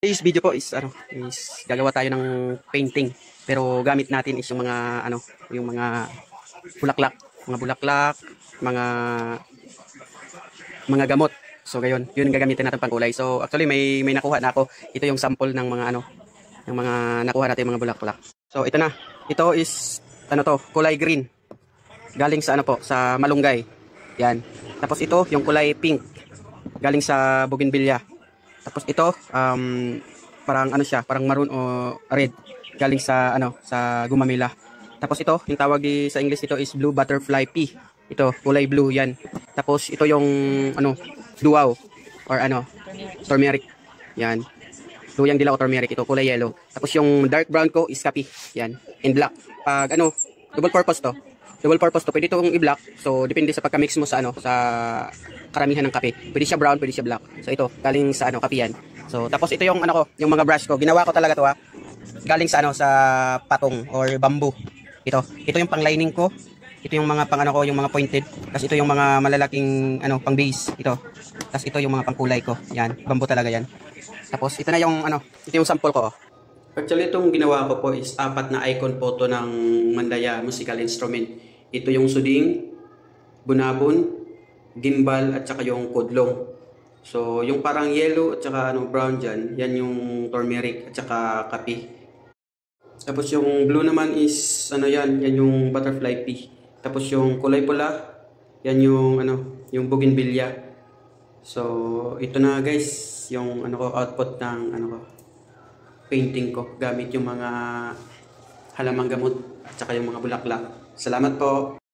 Today's video po is gagawa tayo ng painting. Pero gamit natin is yung mga yung mga bulaklak, mga gamot. So gayon, yun ang gagamitin natin pang kulay. So actually may nakuha na ako. Ito yung sample ng mga yung mga nakuha natin mga bulaklak. So ito na. Ito is kulay green. Galing sa sa malunggay. Yan. Tapos ito yung kulay pink. Galing sa bougainvillea. Tapos ito parang parang maroon o red galing sa sa gumamela. Tapos ito, yung tawag sa English ito is blue butterfly pea. Ito, kulay blue 'yan. Tapos ito yung luaw or turmeric. Yan. Luyang dilaw o turmeric, ito kulay yellow. Tapos yung dark brown ko is kape. Yan. And black. Pag double purpose to. Double purpose to. Pwede itong i-black. So depende sa pagka-mix mo sa sa karamihan ng kape. Pwede siya brown, pwede siya black. So ito, galing sa kape yan. So tapos ito yung yung mga brush ko. Ginawa ko talaga to galing sa sa patong or bamboo. Ito yung pang-lining ko. Ito yung mga pang yung mga pointed. Tapos ito yung mga malalaking pang base. Ito. Tapos ito yung mga pangkulay ko. Yan, bamboo talaga yan. Tapos ito na yung ito yung sample ko. Actually itong ginawa ko po is 4 na icon po to ng Mandaya musical instrument. Ito yung suding, bunabon, gimbal at saka yung kudlong. So yung parang yellow at saka brown dyan, yan yung turmeric at saka kape. Tapos yung blue naman is yan yung butterfly pea. Tapos yung kulay pula, yan yung yung bougainvillea. So ito na guys, yung output ng painting ko gamit yung mga halamang gamot at saka yung mga bulaklak. Salamat po.